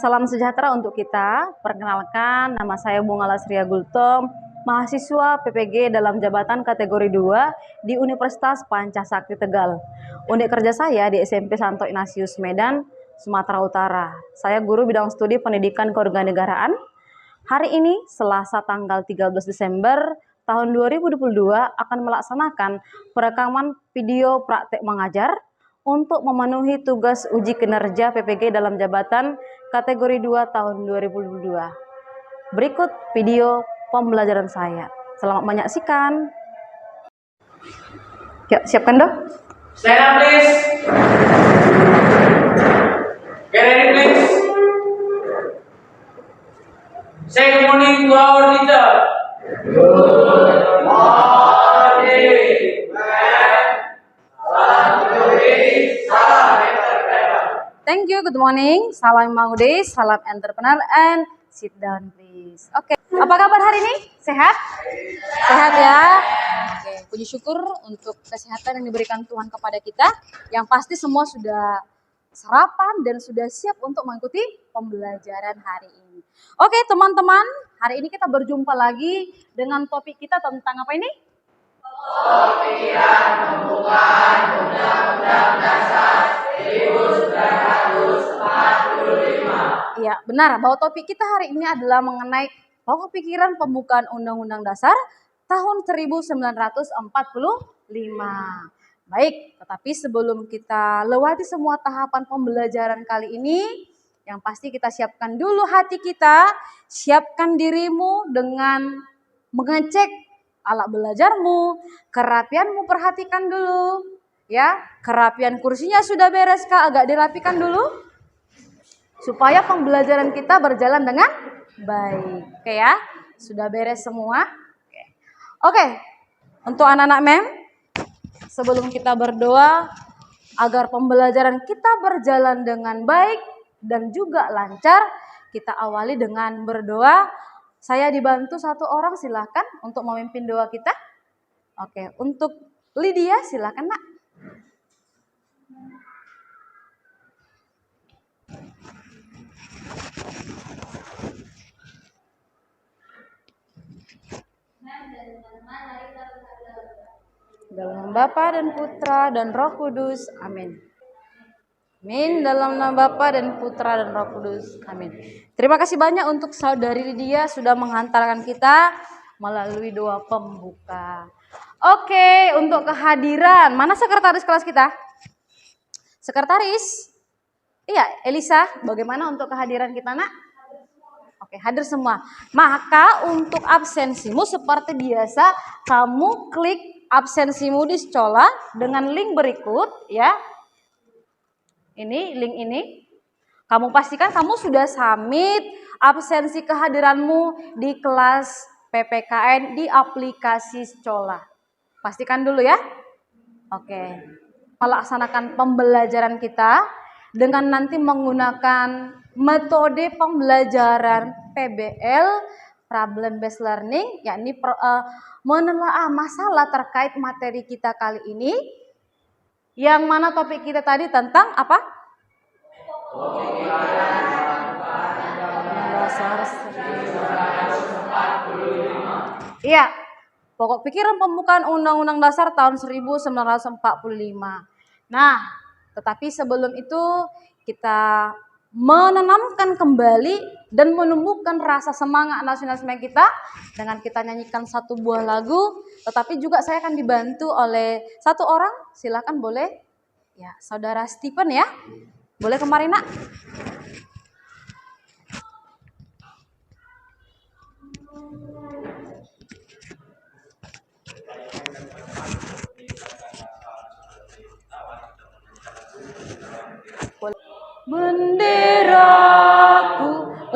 salam sejahtera untuk kita. Perkenalkan, nama saya Bunga Lasria Gultom, mahasiswa PPG dalam jabatan kategori 2 di Universitas Pancasakti Tegal. Unit kerja saya di SMP Santo Ignatius Medan, Sumatera Utara. Saya guru bidang studi pendidikan kewarganegaraan. Hari ini, Selasa tanggal 13 Desember tahun 2022 akan melaksanakan perekaman video praktek mengajar untuk memenuhi tugas uji kinerja PPG dalam jabatan kategori 2 tahun 2022. Berikut video pembelajaran saya. Selamat menyaksikan. Ya, siapkan dong. Stand up please. Get ready please. Say good morning to our teacher. Good morning, ma'am. Thank you, good morning. Salam Mangudis, salam entrepreneur, and sit down please. Oke, apa kabar hari ini? Sehat? Sehat ya? Oke, puji syukur untuk kesehatan yang diberikan Tuhan kepada kita. Yang pasti semua sudah sarapan dan sudah siap untuk mengikuti pembelajaran hari ini. Oke teman-teman, hari ini kita berjumpa lagi dengan topik kita tentang apa ini? Pemikiran pembukaan Undang-Undang Dasar 1945. Iya, benar bahwa topik kita hari ini adalah mengenai pokok pikiran pembukaan Undang-Undang Dasar tahun 1945. Baik, tetapi sebelum kita lewati semua tahapan pembelajaran kali ini, yang pasti kita siapkan dulu hati kita, siapkan dirimu dengan mengecek alat belajarmu, kerapianmu perhatikan dulu. Ya, kerapian kursinya sudah beres kah? Agak dirapikan dulu. Supaya pembelajaran kita berjalan dengan baik. Oke ya, sudah beres semua. Oke, untuk anak-anak MEM, sebelum kita berdoa agar pembelajaran kita berjalan dengan baik dan juga lancar, kita awali dengan berdoa. Saya dibantu satu orang, silakan untuk memimpin doa kita. Oke, untuk Lydia silakan Nak. Dalam nama Bapa dan Putra dan Roh Kudus, amin. Amin. Dalam nama Bapa dan Putra dan Roh Kudus, amin. Terima kasih banyak untuk saudari Lydia sudah menghantarkan kita melalui doa pembuka. Oke, untuk kehadiran, mana sekretaris kelas kita? Sekretaris? Iya, Elisa, bagaimana untuk kehadiran kita Nak? Oke, hadir semua. Maka untuk absensimu seperti biasa, kamu klik absensimu di sekolah dengan link berikut ya. Ini link ini. Kamu pastikan kamu sudah submit absensi kehadiranmu di kelas PPKN di aplikasi sekolah. Pastikan dulu ya. Oke. Melaksanakan pembelajaran kita dengan nanti menggunakan metode pembelajaran PBL, problem based learning, yakni menelaah masalah terkait materi kita kali ini. Yang mana topik kita tadi tentang apa? Iya, pokok pikiran pembukaan Undang-Undang Dasar tahun 1945. Nah, tetapi sebelum itu kita menanamkan kembali dan menumbuhkan rasa semangat nasionalisme kita dengan kita nyanyikan satu buah lagu, tetapi juga saya akan dibantu oleh satu orang. Silakan boleh ya, saudara Stephen ya, boleh kemarin Nak. Benderaku,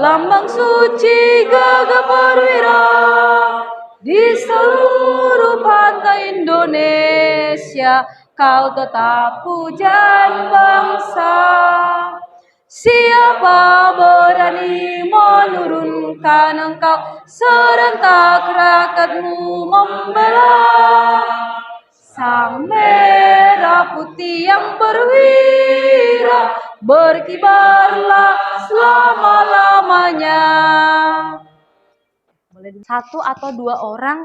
lambang suci gagah perwira, di seluruh pantai Indonesia kau tetap pujan bangsa. Siapa berani menurunkan engkau, serentak rakyatmu membela. Sang merah putih yang berwira, berkibarlah selama-lamanya. Satu atau dua orang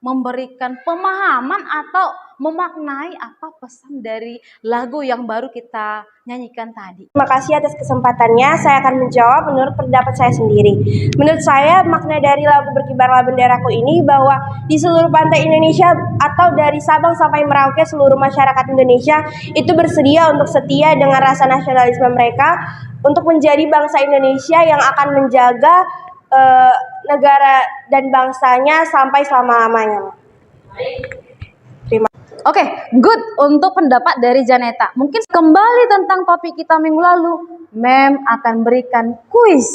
memberikan pemahaman atau memaknai apa pesan dari lagu yang baru kita nyanyikan tadi. Terima kasih atas kesempatannya. Saya akan menjawab menurut pendapat saya sendiri. Menurut saya makna dari lagu Berkibarlah Benderaku ini bahwa di seluruh pantai Indonesia atau dari Sabang sampai Merauke seluruh masyarakat Indonesia itu bersedia untuk setia dengan rasa nasionalisme mereka untuk menjadi bangsa Indonesia yang akan menjaga negara dan bangsanya sampai selama-lamanya. Oke, good untuk pendapat dari Janeta. Mungkin kembali tentang topik kita minggu lalu, Mem akan berikan kuis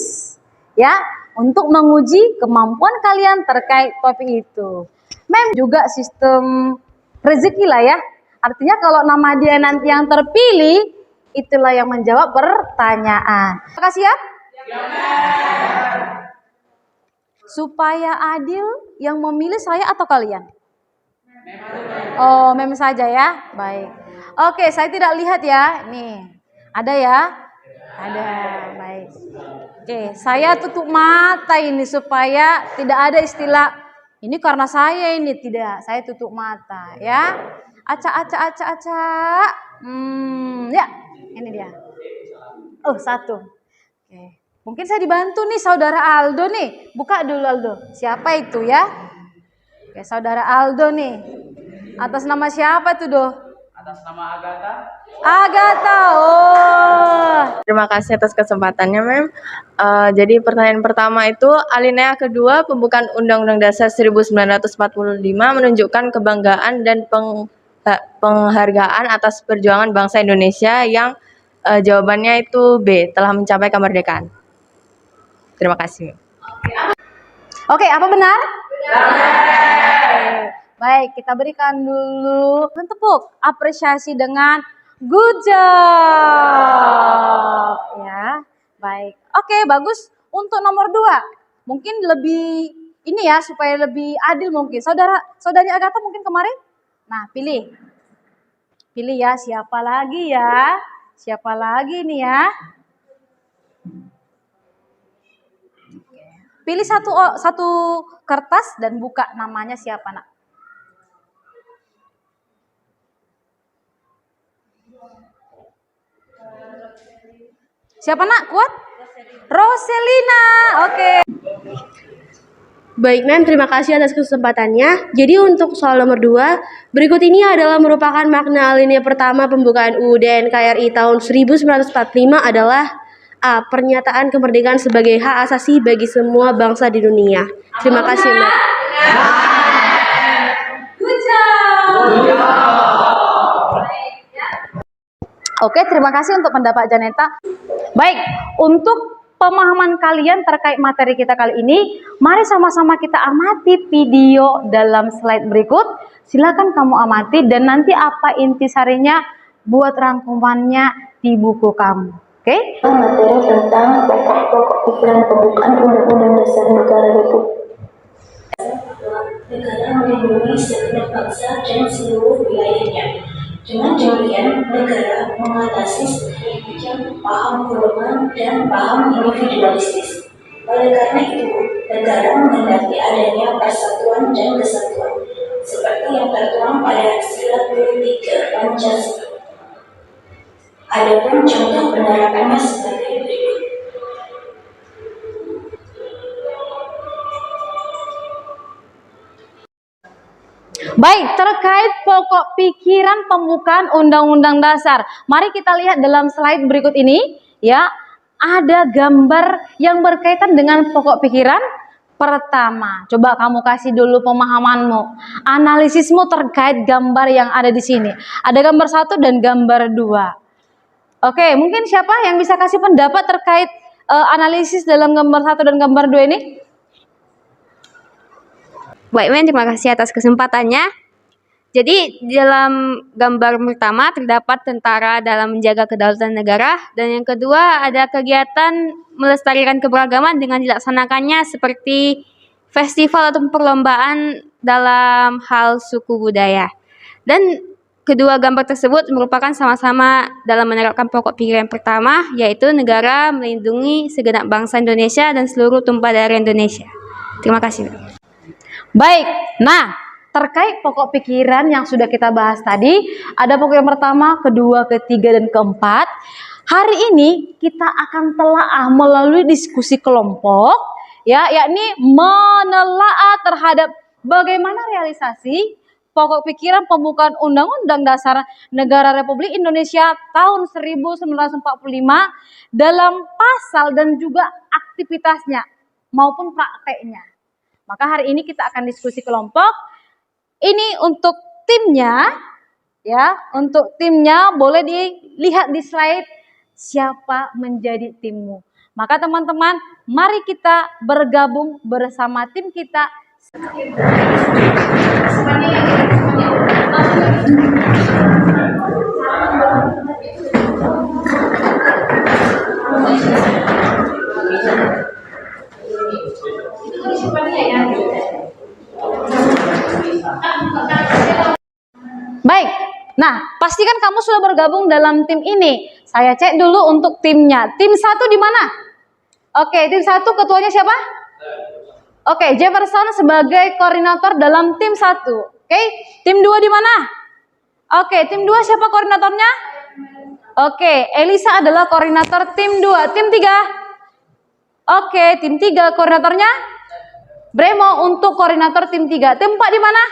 ya untuk menguji kemampuan kalian terkait topik itu. Mem juga sistem rezeki lah ya. Artinya kalau nama dia nanti yang terpilih, itulah yang menjawab pertanyaan. Terima kasih ya. Supaya adil, yang memilih saya atau kalian? Oh, mem saja ya. Baik. Oke, saya tidak lihat ya. Nih, ada ya? Ada. Baik. Oke, saya tutup mata ini supaya tidak ada istilah ini karena saya ini tidak. Saya tutup mata ya. Aca. Ya, ini dia. Oh, satu. Oke. Mungkin saya dibantu nih saudara Aldo nih. Buka dulu Aldo. Siapa itu ya? Oke, saudara Aldo nih. Atas nama siapa tuh, Do? Atas nama Agatha. Agatha. Oh. Terima kasih atas kesempatannya, Mem. Jadi pertanyaan pertama itu alinea kedua pembukaan Undang-Undang Dasar 1945 menunjukkan kebanggaan dan penghargaan atas perjuangan bangsa Indonesia yang jawabannya itu B, telah mencapai kemerdekaan. Terima kasih. Oke, apa benar? Benar. Baik, kita berikan dulu tepuk apresiasi dengan good job. Ya, baik. Oke, bagus. Untuk nomor 2, mungkin lebih ini ya supaya lebih adil mungkin. Saudari Agatha mungkin kemarin. Nah, pilih ya siapa lagi ya? Siapa lagi nih ya? Pilih satu kertas dan buka namanya siapa nak? Siapa nak? Kuat? Roselina. Oke. Baik, Mem, terima kasih atas kesempatannya. Jadi untuk soal nomor 2, berikut ini adalah merupakan makna alinea pertama pembukaan UUD NKRI tahun 1945 adalah A. Pernyataan kemerdekaan sebagai hak asasi bagi semua bangsa di dunia. Terima kasih, Mem. Oke, terima kasih untuk pendapat Janeta. Baik, untuk pemahaman kalian terkait materi kita kali ini, mari sama-sama kita amati video dalam slide berikut. Silakan kamu amati dan nanti apa intisarinya buat rangkumannya di buku kamu. Oke? Materi tentang pokok-pokok pikiran pembukaan Undang-Undang Dasar Negara Republik Negara melindungi setiap bangsa dan seluruh wilayahnya. Dengan demikian, negara mengatasi segala macam paham golongan dan paham individualistis. Oleh karena itu, negara menghendaki adanya persatuan dan kesatuan, seperti yang tertuang pada sila 23 Pancasila. Adapun contoh penerapannya sebagai berikut. Baik, terkait pokok pikiran pembukaan Undang-Undang Dasar. Mari kita lihat dalam slide berikut ini, ya. Ada gambar yang berkaitan dengan pokok pikiran. Pertama, coba kamu kasih dulu pemahamanmu, analisismu terkait gambar yang ada di sini. Ada gambar 1 dan gambar 2. Oke, mungkin siapa yang bisa kasih pendapat terkait analisis dalam gambar 1 dan gambar 2 ini? Baik, Men, terima kasih atas kesempatannya. Jadi, dalam gambar pertama terdapat tentara dalam menjaga kedaulatan negara, dan yang kedua ada kegiatan melestarikan keberagaman dengan dilaksanakannya seperti festival atau perlombaan dalam hal suku budaya. Dan kedua gambar tersebut merupakan sama-sama dalam menerapkan pokok pikiran pertama, yaitu negara melindungi segenap bangsa Indonesia dan seluruh tumpah darah Indonesia. Terima kasih. Baik, nah terkait pokok pikiran yang sudah kita bahas tadi, ada pokok yang pertama, kedua, ketiga, dan keempat. Hari ini kita akan telaah melalui diskusi kelompok, ya, yakni menelaah terhadap bagaimana realisasi pokok pikiran pembukaan Undang-Undang Dasar Negara Republik Indonesia tahun 1945 dalam pasal dan juga aktivitasnya maupun prakteknya. Maka hari ini kita akan diskusi kelompok. Ini untuk timnya, ya, untuk timnya boleh dilihat di slide siapa menjadi timmu. Maka teman-teman, mari kita bergabung bersama tim kita. Baik, nah pastikan kamu sudah bergabung dalam tim ini. Saya cek dulu untuk timnya. Tim 1 di mana? Oke, tim 1 ketuanya siapa? Oke, Jefferson sebagai koordinator dalam tim 1. Oke, tim 2 di mana? Oke, tim 2 siapa koordinatornya? Oke, Elisa adalah koordinator tim 2. Tim 3? Oke, tim 3 koordinatornya? Bremo untuk koordinator tim 3. Tim 4 di mana?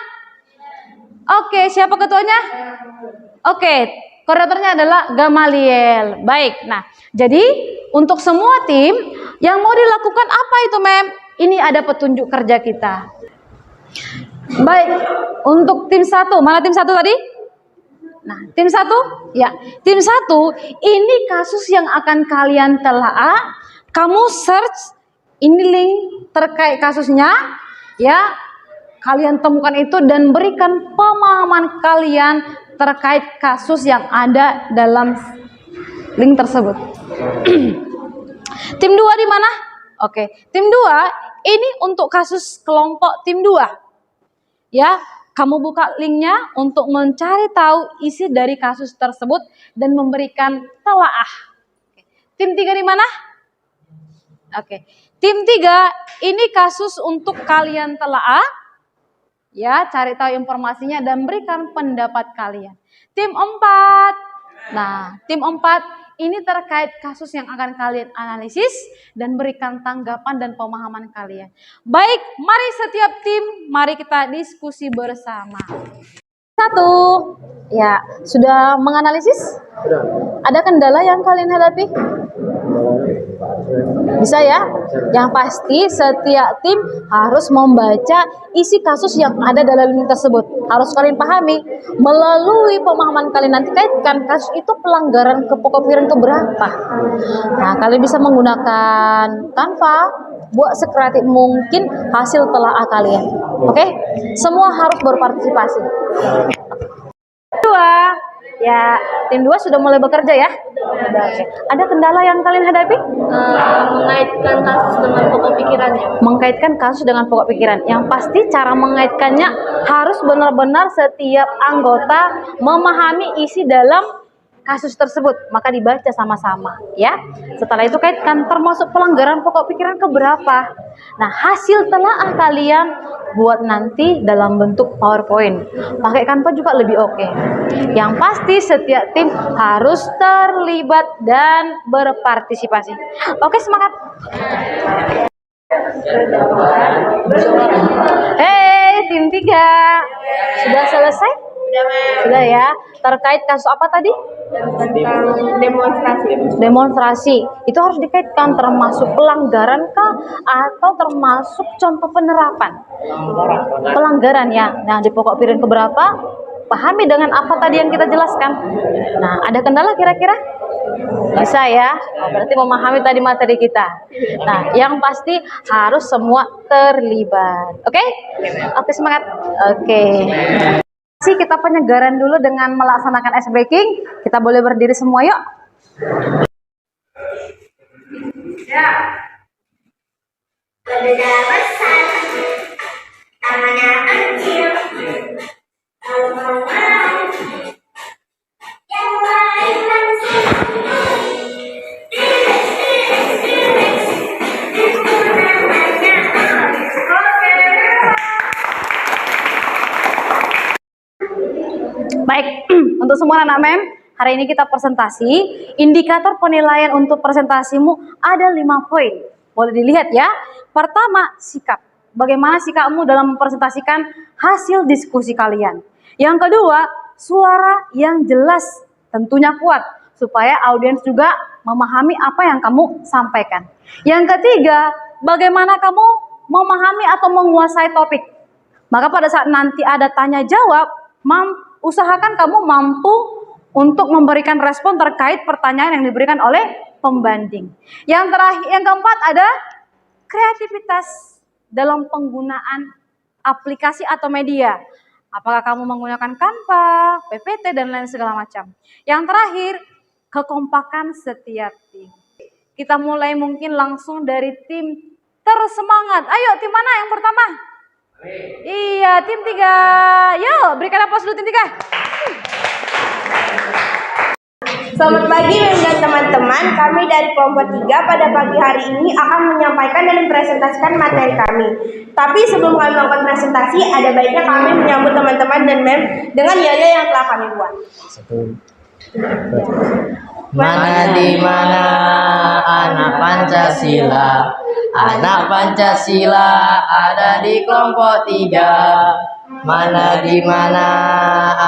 Oke, siapa ketuanya? Oke, koordinatornya adalah Gamaliel. Baik, nah jadi untuk semua tim yang mau dilakukan apa itu, Mem? Ini ada petunjuk kerja kita. Baik, untuk tim 1, mana tim 1 tadi? Nah, tim 1, ya, tim 1 ini kasus yang akan kalian telaah. Kamu search, ini link terkait kasusnya, ya, kalian temukan itu dan berikan pemahaman kalian terkait kasus yang ada dalam link tersebut. Tim 2 di mana? Oke, tim 2 ini untuk kasus kelompok tim 2. Ya, kamu buka linknya untuk mencari tahu isi dari kasus tersebut dan memberikan telaah. Tim 3 di mana? Oke, tim 3 ini kasus untuk kalian telaah. Ya, cari tahu informasinya dan berikan pendapat kalian. Tim 4. Nah, tim 4 ini terkait kasus yang akan kalian analisis dan berikan tanggapan dan pemahaman kalian. Baik, mari setiap tim, mari kita diskusi bersama. 1. Ya, sudah menganalisis? Sudah. Ada kendala yang kalian hadapi? Bisa ya? Yang pasti setiap tim harus membaca isi kasus yang ada dalam link tersebut. Harus kalian pahami. Melalui pemahaman kalian nanti kaitkan kasus itu pelanggaran pokok pikiran keberapa. Nah, kalian bisa menggunakan Canva buat sekreatif mungkin hasil telaah kalian. Oke? Semua harus berpartisipasi. 2. Ya, tim 2 sudah mulai bekerja ya? Sudah, oke. Ada kendala yang kalian hadapi? Mengaitkan kasus dengan pokok pikirannya. Mengkaitkan kasus dengan pokok pikiran. Yang pasti cara mengaitkannya harus benar-benar setiap anggota memahami isi dalam kasus tersebut, maka dibaca sama-sama ya. Setelah itu kaitkan termasuk pelanggaran pokok pikiran keberapa. Nah, hasil telaah kalian buat nanti dalam bentuk PowerPoint. Pakai Canva juga lebih oke. Yang pasti setiap tim harus terlibat dan berpartisipasi. Oke, semangat. Hei, tim 3. Sudah selesai? Sudah ya. Terkait kasus apa tadi? Tentang Demonstrasi. Itu harus dikaitkan termasuk pelanggaran kah atau termasuk contoh penerapan? Pelanggaran ya. Nah, di pokok pikiran keberapa? Pahami dengan apa tadi yang kita jelaskan. Nah, ada kendala kira-kira? Bisa ya. Oh, berarti memahami tadi materi kita. Nah, yang pasti harus semua terlibat. Oke? Oke, semangat. Oke. Kita penyegaran dulu dengan melaksanakan ice breaking. Kita boleh berdiri semua yuk. Ya. Berbeda besar, tangannya kecil, kalau mau marah, Baik, untuk semua anak MEM, hari ini kita presentasi. Indikator penilaian untuk presentasimu ada 5 poin. Boleh dilihat ya. Pertama, sikap. Bagaimana sikapmu dalam mempresentasikan hasil diskusi kalian. Yang kedua, suara yang jelas, tentunya kuat, supaya audiens juga memahami apa yang kamu sampaikan. Yang ketiga, bagaimana kamu memahami atau menguasai topik. Maka pada saat nanti ada tanya jawab, usahakan kamu mampu untuk memberikan respon terkait pertanyaan yang diberikan oleh pembanding. Yang terakhir, yang keempat ada kreativitas dalam penggunaan aplikasi atau media. Apakah kamu menggunakan Canva, PPT, dan lain segala macam. Yang terakhir, kekompakan setiap tim. Kita mulai mungkin langsung dari tim tersemangat. Ayo, tim mana yang pertama? Iya, tim 3. Yuk, berikan aplaus dulu tim 3. Selamat pagi Mem dan teman-teman, kami dari kelompok 3 pada pagi hari ini akan menyampaikan dan mempresentasikan materi kami. Tapi sebelum kami melakukan presentasi, ada baiknya kami menyambut teman-teman dan Mem dengan yel-yel yang telah kami buat. Mana di mana anak Pancasila? Anak Pancasila ada di kelompok 3. Mana di mana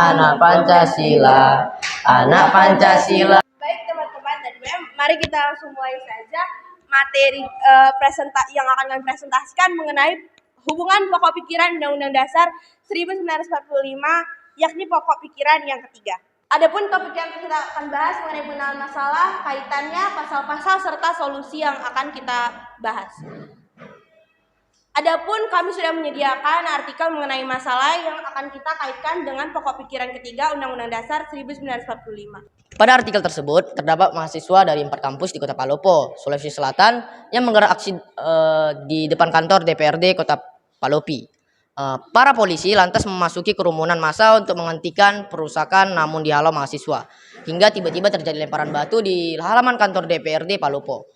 anak Pancasila? Anak Pancasila. Baik teman-teman dan Mem, mari kita langsung mulai saja materi yang akan kami presentasikan mengenai hubungan pokok pikiran Undang-Undang Dasar 1945, yakni pokok pikiran yang ketiga. Adapun topik yang kita akan bahas mengenai pengenalan masalah, kaitannya, pasal-pasal, serta solusi yang akan kita bahas. Adapun kami sudah menyediakan artikel mengenai masalah yang akan kita kaitkan dengan pokok pikiran ketiga Undang-Undang Dasar 1945. Pada artikel tersebut terdapat mahasiswa dari 4 kampus di Kota Palopo, Sulawesi Selatan yang menggelar aksi di depan kantor DPRD Kota Palopi. Para polisi lantas memasuki kerumunan massa untuk menghentikan perusakan namun dihalau mahasiswa. Hingga tiba-tiba terjadi lemparan batu di halaman kantor DPRD Palopo.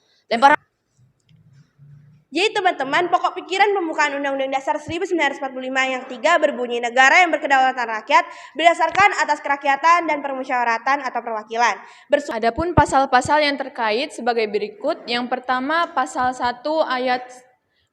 Jadi teman-teman, pokok pikiran pembukaan Undang-Undang Dasar 1945 yang ketiga berbunyi negara yang berkedaulatan rakyat berdasarkan atas kerakyatan dan permusyawaratan atau perwakilan. Adapun pasal-pasal yang terkait sebagai berikut. Yang pertama, pasal 1 ayat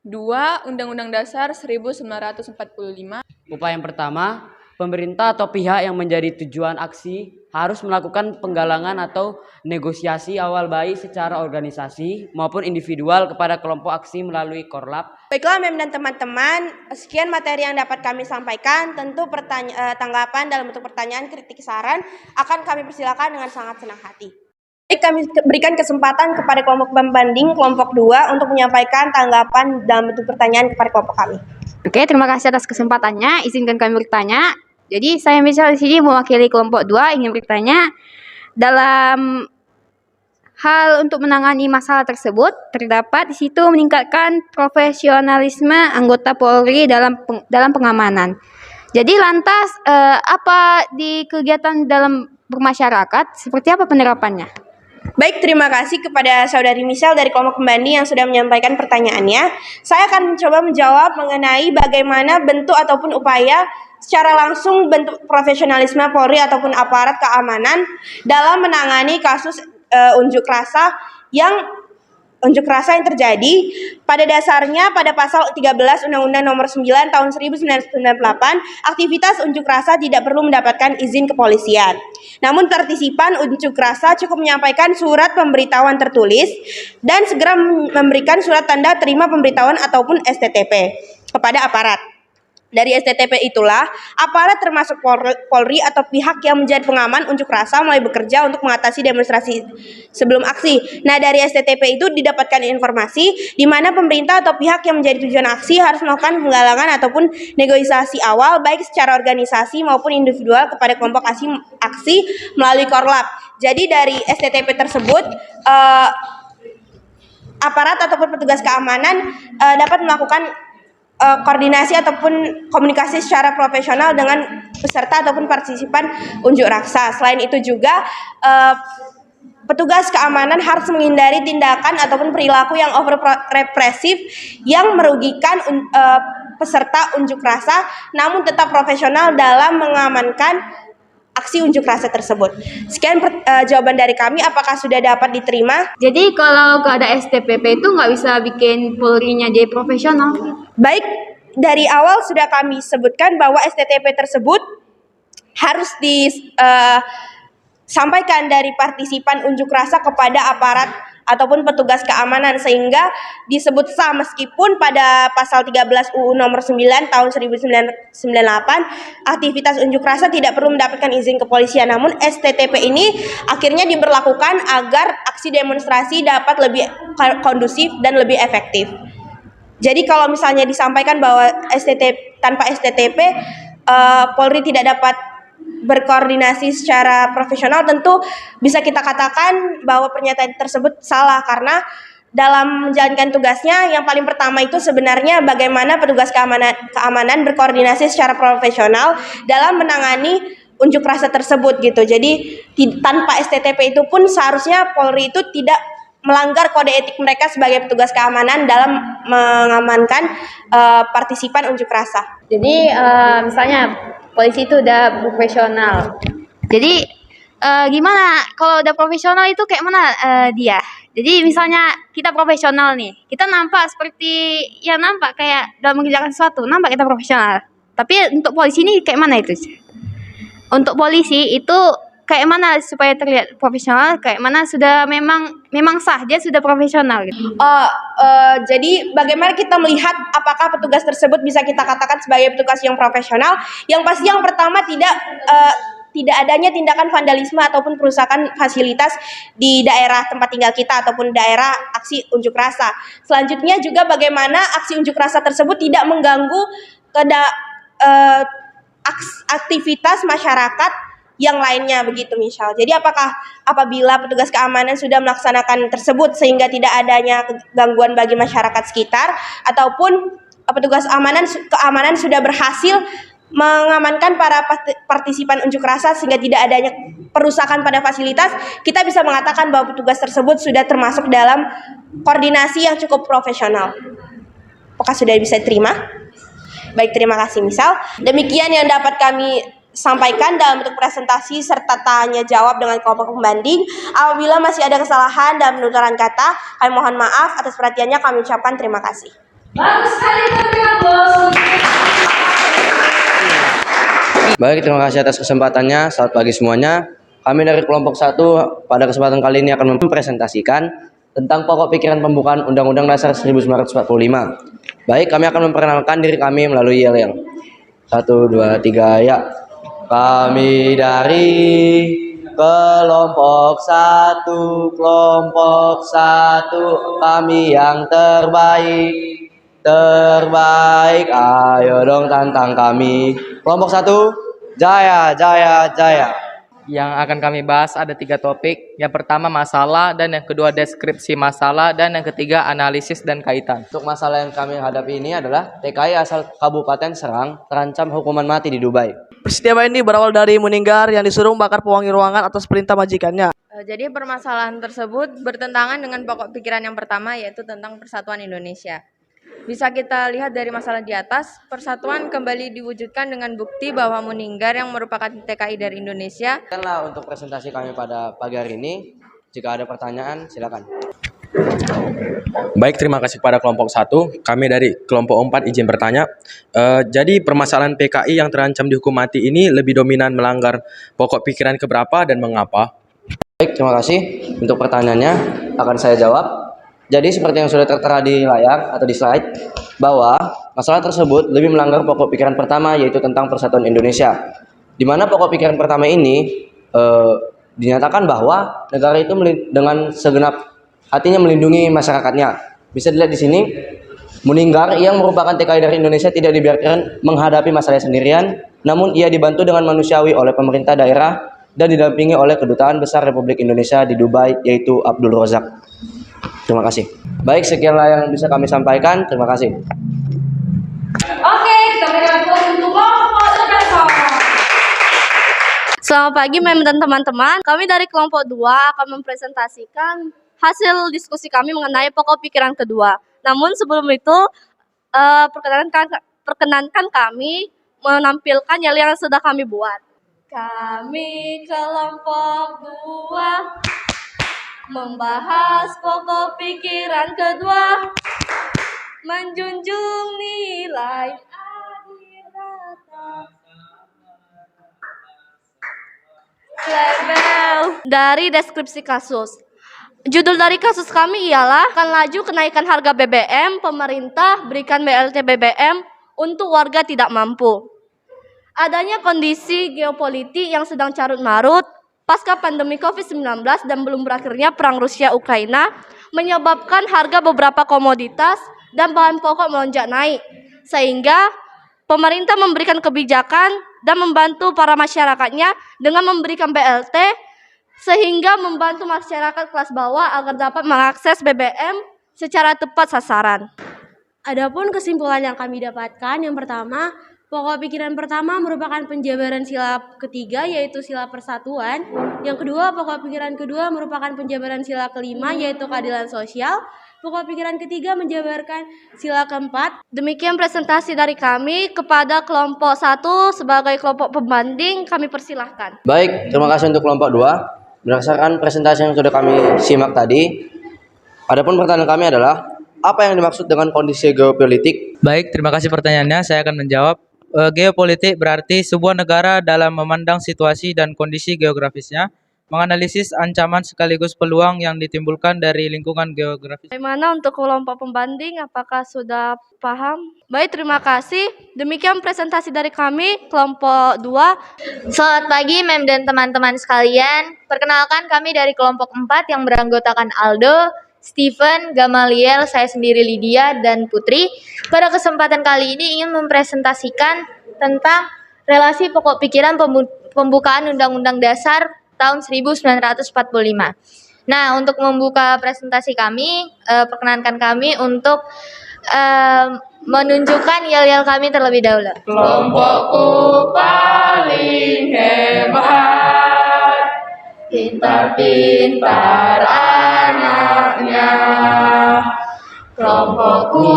2 Undang-Undang Dasar 1945. Upaya yang pertama, pemerintah atau pihak yang menjadi tujuan aksi harus melakukan penggalangan atau negosiasi awal baik secara organisasi maupun individual kepada kelompok aksi melalui korlap. Baiklah Mem dan teman-teman, sekian materi yang dapat kami sampaikan. Tentu tanggapan dalam bentuk pertanyaan, kritik, saran akan kami persilakan dengan sangat senang hati. Baik, kami berikan kesempatan kepada kelompok pembanding kelompok 2 untuk menyampaikan tanggapan dalam bentuk pertanyaan kepada kelompok kami. Oke, terima kasih atas kesempatannya. Izinkan kami bertanya. Jadi saya Michelle di sini mewakili kelompok 2 ingin bertanya dalam hal untuk menangani masalah tersebut terdapat di situ meningkatkan profesionalisme anggota Polri dalam pengamanan. Jadi lantas apa di kegiatan dalam bermasyarakat seperti apa penerapannya? Baik, terima kasih kepada Saudari Michelle dari kelompok pembanding yang sudah menyampaikan pertanyaannya. Saya akan mencoba menjawab mengenai bagaimana bentuk ataupun upaya secara langsung bentuk profesionalisme Polri ataupun aparat keamanan dalam menangani kasus unjuk rasa yang terjadi. Pada dasarnya pada pasal 13 Undang-Undang Nomor 9 Tahun 1998, aktivitas unjuk rasa tidak perlu mendapatkan izin kepolisian. Namun partisipan unjuk rasa cukup menyampaikan surat pemberitahuan tertulis dan segera memberikan surat tanda terima pemberitahuan ataupun STTP kepada aparat. Dari STTP itulah, aparat termasuk Polri atau pihak yang menjadi pengaman unjuk rasa mulai bekerja untuk mengatasi demonstrasi sebelum aksi. Nah, dari STTP itu didapatkan informasi di mana pemerintah atau pihak yang menjadi tujuan aksi harus melakukan penggalangan ataupun negosiasi awal baik secara organisasi maupun individual kepada kelompok aksi melalui korlap. Jadi dari STTP tersebut, aparat ataupun petugas keamanan dapat melakukan koordinasi ataupun komunikasi secara profesional dengan peserta ataupun partisipan unjuk rasa. Selain itu juga petugas keamanan harus menghindari tindakan ataupun perilaku yang over represif yang merugikan peserta unjuk rasa, namun tetap profesional dalam mengamankan aksi unjuk rasa tersebut. Sekian jawaban dari kami, apakah sudah dapat diterima? Jadi kalau nggak ada STPP itu nggak bisa bikin Polri-nya jadi profesional. Baik, dari awal sudah kami sebutkan bahwa STTP tersebut harus disampaikan dari partisipan unjuk rasa kepada aparat ataupun petugas keamanan, sehingga disebut sah meskipun pada pasal 13 UU nomor 9 tahun 1998 aktivitas unjuk rasa tidak perlu mendapatkan izin kepolisian. Namun STTP ini akhirnya diberlakukan agar aksi demonstrasi dapat lebih kondusif dan lebih efektif. Jadi kalau misalnya disampaikan bahwa tanpa STTP Polri tidak dapat berkoordinasi secara profesional, tentu bisa kita katakan bahwa pernyataan tersebut salah, karena dalam menjalankan tugasnya yang paling pertama itu sebenarnya bagaimana petugas keamanan berkoordinasi secara profesional dalam menangani unjuk rasa tersebut gitu. Jadi tanpa STTP itu pun seharusnya Polri itu tidak melanggar kode etik mereka sebagai petugas keamanan dalam mengamankan partisipan unjuk rasa. Jadi misalnya polisi itu udah profesional. Jadi gimana kalau udah profesional itu kayak mana dia? Jadi misalnya kita profesional nih, kita nampak seperti nampak kayak dalam mengerjakan sesuatu, nampak kita profesional. Tapi untuk polisi ini kayak mana itu? Untuk polisi itu kayak mana supaya terlihat profesional? Kayak mana sudah memang sah dia sudah profesional gitu. Jadi bagaimana kita melihat apakah petugas tersebut bisa kita katakan sebagai petugas yang profesional? Yang pasti yang pertama tidak adanya tindakan vandalisme ataupun perusakan fasilitas di daerah tempat tinggal kita ataupun daerah aksi unjuk rasa. Selanjutnya juga bagaimana aksi unjuk rasa tersebut tidak mengganggu aktivitas masyarakat yang lainnya begitu misal. Jadi apabila petugas keamanan sudah melaksanakan tersebut sehingga tidak adanya gangguan bagi masyarakat sekitar, ataupun petugas keamanan sudah berhasil mengamankan para partisipan unjuk rasa sehingga tidak adanya perusakan pada fasilitas, kita bisa mengatakan bahwa petugas tersebut sudah termasuk dalam koordinasi yang cukup profesional. Apakah sudah bisa diterima? Baik, terima kasih misal. Demikian yang dapat kami sampaikan dalam bentuk presentasi serta tanya jawab dengan kelompok pembanding. Apabila masih ada kesalahan dalam penuturan kata, kami mohon maaf. Atas perhatiannya kami ucapkan terima kasih. Bagus sekali teman-teman bos. Baik, terima kasih atas kesempatannya. Selamat pagi semuanya. Kami dari kelompok 1 pada kesempatan kali ini akan mempresentasikan tentang pokok pikiran pembukaan Undang-Undang Dasar 1945. Baik, kami akan memperkenalkan diri kami melalui yel-yel. 1, 2, 3, ya. Kami dari kelompok 1, kami yang terbaik, ayo dong tantang kami. Kelompok 1, jaya. Yang akan kami bahas ada 3 topik. Yang pertama masalah, dan yang kedua deskripsi masalah, dan yang ketiga analisis dan kaitan. Untuk masalah yang kami hadapi ini adalah TKI asal Kabupaten Serang terancam hukuman mati di Dubai. Peristiwa ini berawal dari Muninggar yang disuruh membakar pewangi ruangan atas perintah majikannya. Jadi permasalahan tersebut bertentangan dengan pokok pikiran yang pertama, yaitu tentang persatuan Indonesia. Bisa kita lihat dari masalah di atas, persatuan kembali diwujudkan dengan bukti bahwa Muninggar yang merupakan TKI dari Indonesia. Demikianlah untuk presentasi kami pada pagi hari ini. Jika ada pertanyaan, silakan. Baik, terima kasih kepada kelompok 1. Kami dari kelompok 4 izin bertanya. Jadi permasalahan PKI yang terancam dihukum mati ini lebih dominan melanggar pokok pikiran keberapa dan mengapa? Baik, terima kasih untuk pertanyaannya. Akan saya jawab. Jadi seperti yang sudah tertera di layar atau di slide, bahwa masalah tersebut lebih melanggar pokok pikiran pertama, yaitu tentang persatuan Indonesia. Di mana pokok pikiran pertama ini dinyatakan bahwa negara itu dengan segenap hatinya melindungi masyarakatnya. Bisa dilihat di sini, Muninggar yang merupakan TKI dari Indonesia tidak dibiarkan menghadapi masalah sendirian, namun ia dibantu dengan manusiawi oleh pemerintah daerah dan didampingi oleh Kedutaan Besar Republik Indonesia di Dubai, yaitu Abdul Razak. Terima kasih. Baik, sekianlah yang bisa kami sampaikan. Terima kasih. Oke, kita berikan tepuk untuk kelompok satu. Selamat pagi Mem dan teman-teman. Kami dari kelompok 2 akan mempresentasikan hasil diskusi kami mengenai pokok pikiran kedua. Namun sebelum itu perkenankan kami menampilkan yel yang sudah kami buat. Kami kelompok 2 membahas pokok pikiran kedua, menjunjung nilai adil rata. Level dari deskripsi kasus. Judul dari kasus kami ialah akan laju kenaikan harga BBM, pemerintah berikan BLT BBM untuk warga tidak mampu. Adanya kondisi geopolitik yang sedang carut-marut pasca pandemi COVID-19 dan belum berakhirnya perang Rusia-Ukraina menyebabkan harga beberapa komoditas dan bahan pokok melonjak naik, sehingga pemerintah memberikan kebijakan dan membantu para masyarakatnya dengan memberikan BLT sehingga membantu masyarakat kelas bawah agar dapat mengakses BBM secara tepat sasaran. Adapun kesimpulan yang kami dapatkan, yang pertama, pokok pikiran pertama merupakan penjabaran sila ketiga yaitu sila persatuan. Yang kedua, pokok pikiran kedua merupakan penjabaran sila kelima yaitu keadilan sosial. Pokok pikiran ketiga menjabarkan sila keempat. Demikian presentasi dari kami. Kepada kelompok 1 sebagai kelompok pembanding kami persilahkan. Baik, terima kasih untuk kelompok 2. Berdasarkan presentasi yang sudah kami simak tadi, adapun pertanyaan kami adalah apa yang dimaksud dengan kondisi geopolitik? Baik, terima kasih pertanyaannya. Saya akan menjawab. Geopolitik berarti sebuah negara dalam memandang situasi dan kondisi geografisnya, menganalisis ancaman sekaligus peluang yang ditimbulkan dari lingkungan geografis. Bagaimana untuk kelompok pembanding? Apakah sudah paham? Baik, terima kasih. Demikian presentasi dari kami, kelompok 2. Selamat pagi, Mem dan teman-teman sekalian. Perkenalkan, kami dari kelompok 4 yang beranggotakan Aldo, Steven, Gamaliel, saya sendiri Lydia, dan Putri. Pada kesempatan kali ini ingin mempresentasikan tentang relasi pokok pikiran pembukaan Undang-Undang Dasar tahun 1945. Nah, untuk membuka presentasi kami, perkenankan kami untuk menunjukkan yel-yel kami terlebih dahulu. Kelompokku paling hebat, pintar-pintar anaknya. Kelompokku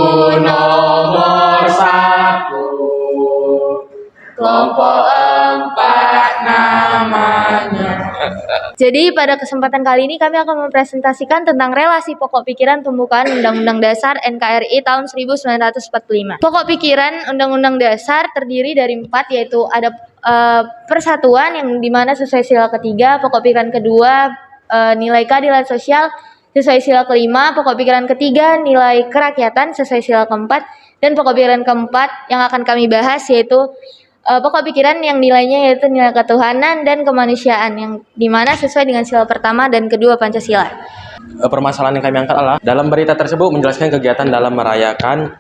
nomor 1, kelompok 4 namanya. Jadi pada kesempatan kali ini kami akan mempresentasikan tentang relasi pokok pikiran pembukaan Undang-Undang Dasar NKRI tahun 1945. Pokok pikiran Undang-Undang Dasar terdiri dari 4, yaitu ada persatuan yang dimana sesuai sila ketiga, pokok pikiran kedua nilai keadilan sosial sesuai sila kelima, pokok pikiran ketiga nilai kerakyatan sesuai sila keempat, dan pokok pikiran keempat yang akan kami bahas yaitu pokok pikiran yang nilainya yaitu nilai ketuhanan dan kemanusiaan yang dimana sesuai dengan sila pertama dan kedua Pancasila. Permasalahan yang kami angkat adalah dalam berita tersebut menjelaskan kegiatan dalam merayakan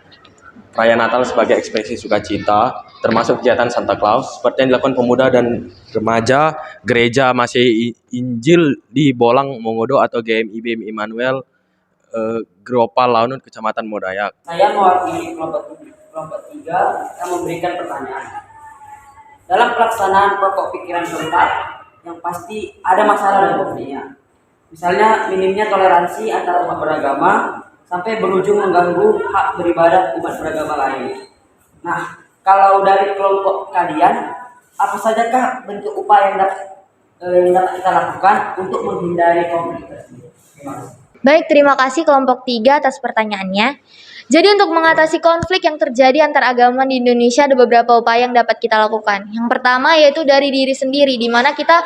perayaan Natal sebagai ekspresi sukacita, termasuk kegiatan Santa Claus seperti yang dilakukan pemuda dan remaja gereja Masih Injil di Bolang Mongodo atau GMIB Immanuel Gropal Launut Kecamatan Modayak. Saya mewakili kelompok 3 yang memberikan pertanyaan. Dalam pelaksanaan pokok pikiran keempat, yang pasti ada masalah dan konfliknya. Misalnya minimnya toleransi antara umat beragama sampai berujung mengganggu hak beribadah umat beragama lain. Nah, kalau dari kelompok kalian, apa sajakah bentuk upaya yang dapat kita lakukan untuk menghindari konflik tersebut? Terima kasih. Baik, terima kasih kelompok 3 atas pertanyaannya. Jadi untuk mengatasi konflik yang terjadi antar agama di Indonesia ada beberapa upaya yang dapat kita lakukan. Yang pertama yaitu dari diri sendiri, di mana kita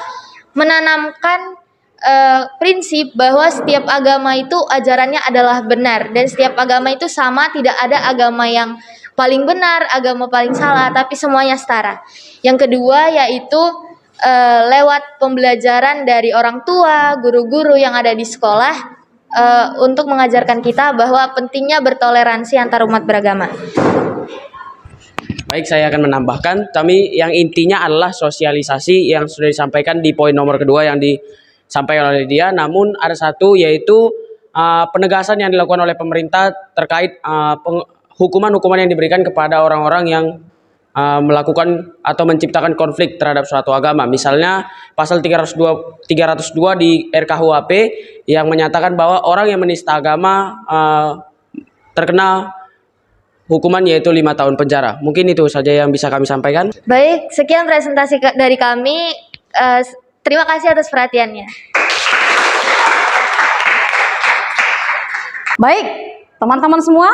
menanamkan prinsip bahwa setiap agama itu ajarannya adalah benar dan setiap agama itu sama, tidak ada agama yang paling benar, agama paling salah, tapi semuanya setara. Yang kedua yaitu lewat pembelajaran dari orang tua, guru-guru yang ada di sekolah untuk mengajarkan kita bahwa pentingnya bertoleransi antar umat beragama. Baik, saya akan menambahkan, kami yang intinya adalah sosialisasi yang sudah disampaikan di poin nomor kedua yang disampaikan oleh dia. Namun ada satu yaitu penegasan yang dilakukan oleh pemerintah terkait hukuman-hukuman yang diberikan kepada orang-orang yang melakukan atau menciptakan konflik terhadap suatu agama. Misalnya pasal 302 di RKUHP yang menyatakan bahwa orang yang menista agama terkena hukuman yaitu 5 tahun penjara. Mungkin itu saja yang bisa kami sampaikan. Baik, sekian presentasi dari kami. Terima kasih atas perhatiannya. Baik, teman-teman semua,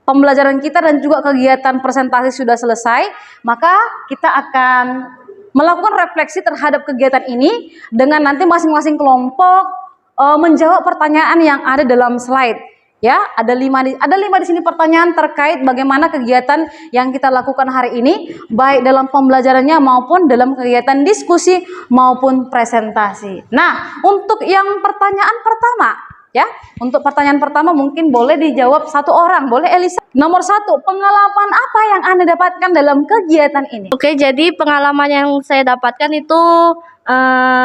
pembelajaran kita dan juga kegiatan presentasi sudah selesai, maka kita akan melakukan refleksi terhadap kegiatan ini dengan nanti masing-masing kelompok menjawab pertanyaan yang ada dalam slide. Ya, ada lima di sini pertanyaan terkait bagaimana kegiatan yang kita lakukan hari ini, baik dalam pembelajarannya maupun dalam kegiatan diskusi maupun presentasi. Nah, untuk yang pertanyaan pertama, ya, untuk pertanyaan pertama mungkin boleh dijawab satu orang, boleh Elisa. Nomor 1, pengalaman apa yang Anda dapatkan dalam kegiatan ini? Oke, jadi pengalaman yang saya dapatkan itu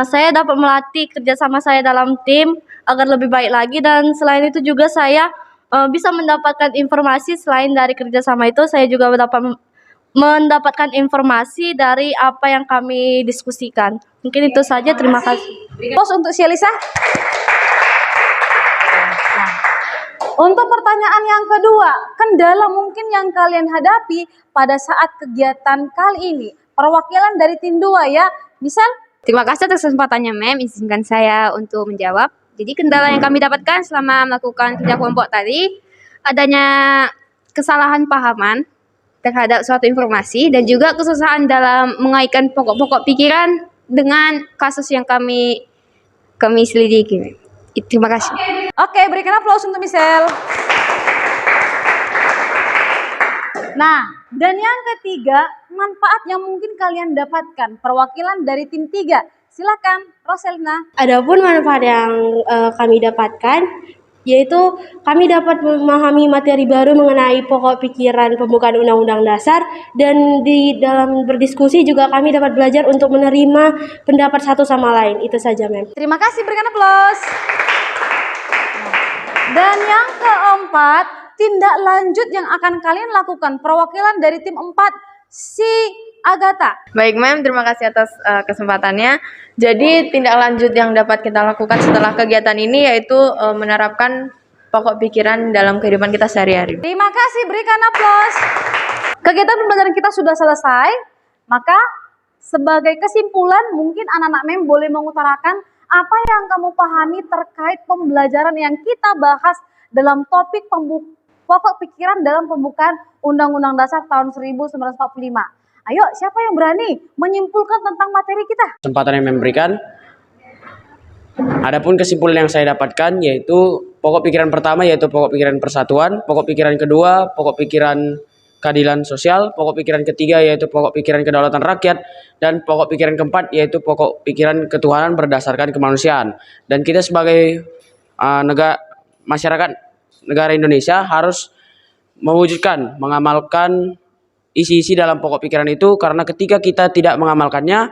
saya dapat melatih kerjasama saya dalam tim agar lebih baik lagi, dan selain itu juga saya bisa mendapatkan informasi. Selain dari kerjasama itu, saya juga mendapatkan informasi dari apa yang kami diskusikan. Mungkin itu saja, terima kasih. Terus untuk si Elisa? Nah, untuk pertanyaan yang kedua, kendala mungkin yang kalian hadapi pada saat kegiatan kali ini. Perwakilan dari tim 2 ya, misal. Terima kasih atas kesempatannya, Mem. Izinkan saya untuk menjawab. Jadi kendala yang kami dapatkan selama melakukan kerja kelompok tadi, adanya kesalahan pahaman terhadap suatu informasi dan juga kesusahan dalam mengaitkan pokok-pokok pikiran dengan kasus yang kami selidiki. Terima kasih. Oke, berikan aplaus untuk Michelle. Nah, dan yang ketiga, manfaat yang mungkin kalian dapatkan, perwakilan dari tim 3. Silakan, Roselina. Adapun manfaat yang kami dapatkan, yaitu kami dapat memahami materi baru mengenai pokok pikiran pembukaan Undang-Undang Dasar, dan di dalam berdiskusi juga kami dapat belajar untuk menerima pendapat satu sama lain. Itu saja, Mem. Terima kasih, berikan aplaus. Dan yang keempat, tindak lanjut yang akan kalian lakukan, perwakilan dari tim 4, si Agatha. Baik, Mem, terima kasih atas kesempatannya. Jadi tindak lanjut yang dapat kita lakukan setelah kegiatan ini yaitu menerapkan pokok pikiran dalam kehidupan kita sehari-hari. Terima kasih, berikan aplaus. Kegiatan pembelajaran kita sudah selesai, maka sebagai kesimpulan mungkin anak-anak Mem boleh mengutarakan apa yang kamu pahami terkait pembelajaran yang kita bahas dalam topik pokok pikiran dalam pembukaan Undang-Undang Dasar tahun 1945. Ayo, siapa yang berani menyimpulkan tentang materi kita? Kesempatan yang memberikan. Adapun kesimpulan yang saya dapatkan yaitu pokok pikiran pertama yaitu pokok pikiran persatuan, pokok pikiran kedua pokok pikiran keadilan sosial, pokok pikiran ketiga yaitu pokok pikiran kedaulatan rakyat, dan pokok pikiran keempat yaitu pokok pikiran ketuhanan berdasarkan kemanusiaan. Dan kita sebagai masyarakat negara Indonesia harus mewujudkan, mengamalkan isi-isi dalam pokok pikiran itu, karena ketika kita tidak mengamalkannya,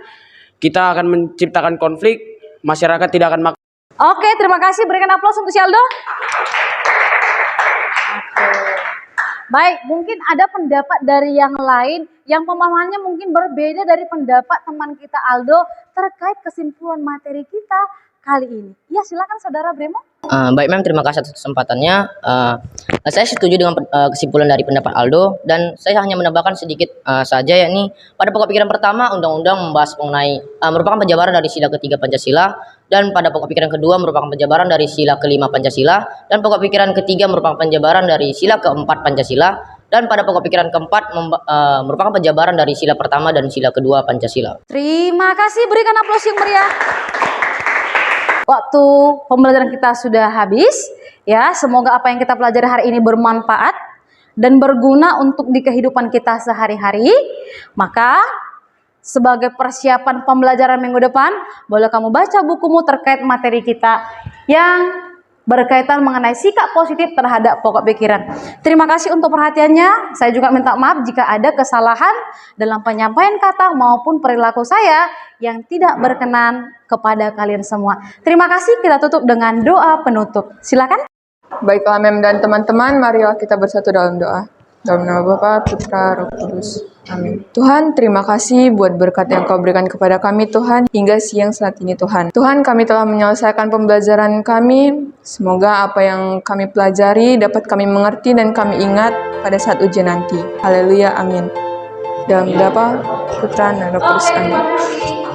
kita akan menciptakan konflik, masyarakat tidak akan Oke, terima kasih. Berikan aplaus untuk si Aldo. Baik, mungkin ada pendapat dari yang lain yang pemahamannya mungkin berbeda dari pendapat teman kita Aldo terkait kesimpulan materi kita kali ini. Ya, silakan Saudara Bremo. Baik, Mem, terima kasih atas kesempatannya. Saya setuju dengan kesimpulan dari pendapat Aldo, dan saya hanya menambahkan sedikit saja, yakni pada pokok pikiran pertama undang-undang membahas mengenai merupakan penjabaran dari sila ketiga Pancasila, dan pada pokok pikiran kedua merupakan penjabaran dari sila kelima Pancasila, dan pokok pikiran ketiga merupakan penjabaran dari sila keempat Pancasila, dan pada pokok pikiran keempat merupakan penjabaran dari sila pertama dan sila kedua Pancasila. Terima kasih, berikan aplaus yang meriah. Waktu pembelajaran kita sudah habis, ya. Semoga apa yang kita pelajari hari ini bermanfaat dan berguna untuk di kehidupan kita sehari-hari. Maka sebagai persiapan pembelajaran minggu depan, boleh kamu baca bukumu terkait materi kita yang berkaitan mengenai sikap positif terhadap pokok pikiran. Terima kasih untuk perhatiannya. Saya juga minta maaf jika ada kesalahan dalam penyampaian kata maupun perilaku saya yang tidak berkenan kepada kalian semua. Terima kasih, kita tutup dengan doa penutup. Silakan. Baiklah, Mem dan teman-teman, marilah kita bersatu dalam doa. Dalam nama Bapa, Putra, Roh Kudus. Amin. Tuhan, terima kasih buat berkat yang Kau berikan kepada kami, Tuhan, hingga siang saat ini, Tuhan. Tuhan, kami telah menyelesaikan pembelajaran kami Semoga apa yang kami pelajari dapat kami mengerti dan kami ingat pada saat ujian nanti. Haleluya, amin. Dalam Bapa, Putra, dan Roh Kudus, amin.